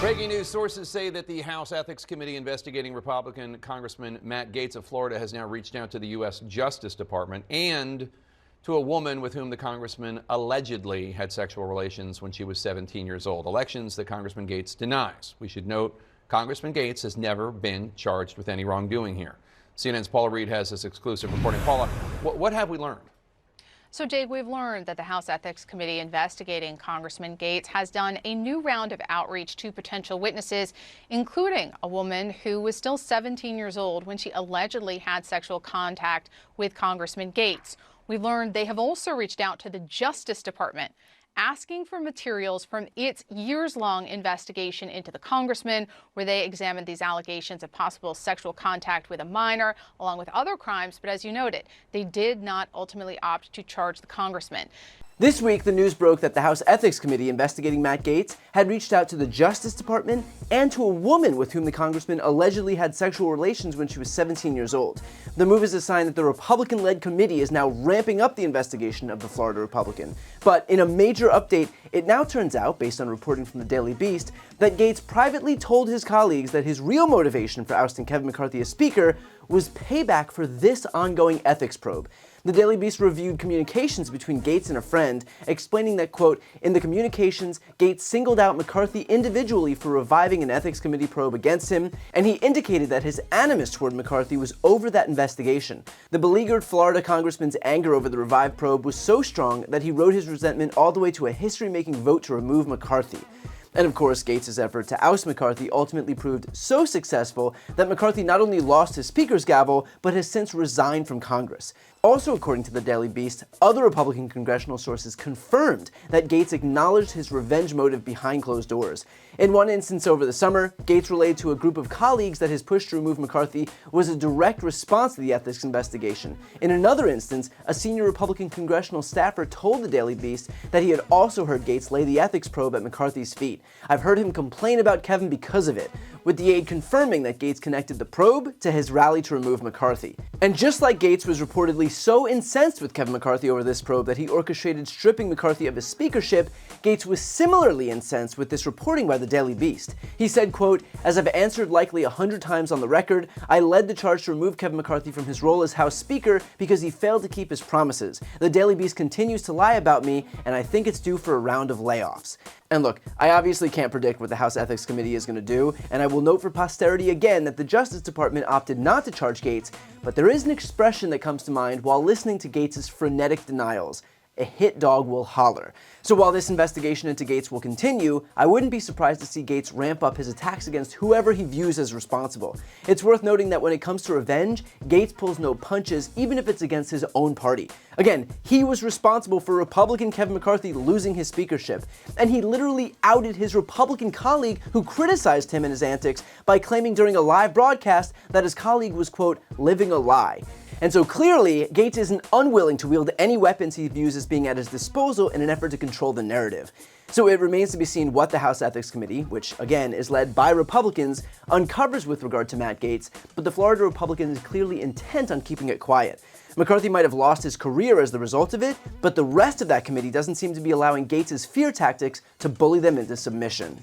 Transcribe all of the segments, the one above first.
Breaking news, sources say that the House Ethics Committee investigating Republican Congressman Matt Gaetz of Florida has now reached out to the U.S. Justice Department and to a woman with whom the congressman allegedly had sexual relations when she was 17 years old. Elections that Congressman Gaetz denies. We should note Congressman Gaetz has never been charged with any wrongdoing here. CNN's Paula Reed has this exclusive reporting. Paula, what have we learned? So, Jade, we've learned that the House Ethics Committee investigating Congressman Gaetz has done a new round of outreach to potential witnesses, including a woman who was still 17 years old when she allegedly had sexual contact with Congressman Gaetz. We've learned they have also reached out to the Justice Department, asking for materials from its years-long investigation into the congressman, where they examined these allegations of possible sexual contact with a minor, along with other crimes. But as you noted, they did not ultimately opt to charge the congressman. This week, the news broke that the House Ethics Committee investigating Matt Gaetz had reached out to the Justice Department and to a woman with whom the congressman allegedly had sexual relations when she was 17 years old. The move is a sign that the Republican-led committee is now ramping up the investigation of the Florida Republican. But in a major update, it now turns out, based on reporting from the Daily Beast, that Gaetz privately told his colleagues that his real motivation for ousting Kevin McCarthy as Speaker was payback for this ongoing ethics probe. The Daily Beast reviewed communications between Gaetz and a friend, explaining that, quote, in the communications, Gaetz singled out McCarthy individually for reviving an ethics committee probe against him, and he indicated that his animus toward McCarthy was over that investigation. The beleaguered Florida congressman's anger over the revived probe was so strong that he wrote his resentment all the way to a history-making vote to remove McCarthy. And of course, Gaetz' effort to oust McCarthy ultimately proved so successful that McCarthy not only lost his speaker's gavel, but has since resigned from Congress. Also, according to the Daily Beast, other Republican congressional sources confirmed that Gaetz acknowledged his revenge motive behind closed doors. In one instance over the summer, Gaetz relayed to a group of colleagues that his push to remove McCarthy was a direct response to the ethics investigation. In another instance, a senior Republican congressional staffer told the Daily Beast that he had also heard Gaetz lay the ethics probe at McCarthy's feet. I've heard him complain about Kevin because of it, with the aide confirming that Gaetz connected the probe to his rally to remove McCarthy. And just like Gaetz was reportedly so incensed with Kevin McCarthy over this probe that he orchestrated stripping McCarthy of his speakership, Gaetz was similarly incensed with this reporting by the Daily Beast. He said, quote, as I've answered likely 100 times on the record, I led the charge to remove Kevin McCarthy from his role as House Speaker because he failed to keep his promises. The Daily Beast continues to lie about me, and I think it's due for a round of layoffs. And look, I obviously can't predict what the House Ethics Committee is going to do, and I will note for posterity again that the Justice Department opted not to charge Gaetz, but there is an expression that comes to mind while listening to Gaetz' frenetic denials. A hit dog will holler. So while this investigation into Gaetz will continue, I wouldn't be surprised to see Gaetz ramp up his attacks against whoever he views as responsible. It's worth noting that when it comes to revenge, Gaetz pulls no punches, even if it's against his own party. Again, he was responsible for Republican Kevin McCarthy losing his speakership, and he literally outed his Republican colleague who criticized him and his antics by claiming during a live broadcast that his colleague was, quote, living a lie. And so clearly, Gaetz isn't unwilling to wield any weapons he views as being at his disposal in an effort to control the narrative. So it remains to be seen what the House Ethics Committee, which again is led by Republicans, uncovers with regard to Matt Gaetz, but the Florida Republican is clearly intent on keeping it quiet. McCarthy might have lost his career as the result of it, but the rest of that committee doesn't seem to be allowing Gaetz' fear tactics to bully them into submission.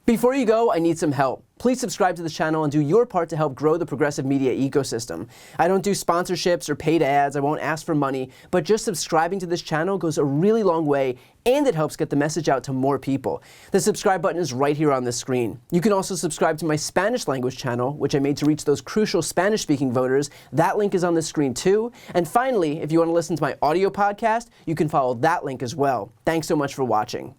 Before you go, I need some help. Please subscribe to this channel and do your part to help grow the progressive media ecosystem. I don't do sponsorships or paid ads, I won't ask for money, but just subscribing to this channel goes a really long way, and it helps get the message out to more people. The subscribe button is right here on the screen. You can also subscribe to my Spanish language channel, which I made to reach those crucial Spanish-speaking voters. That link is on the screen too. And finally, if you want to listen to my audio podcast, you can follow that link as well. Thanks so much for watching.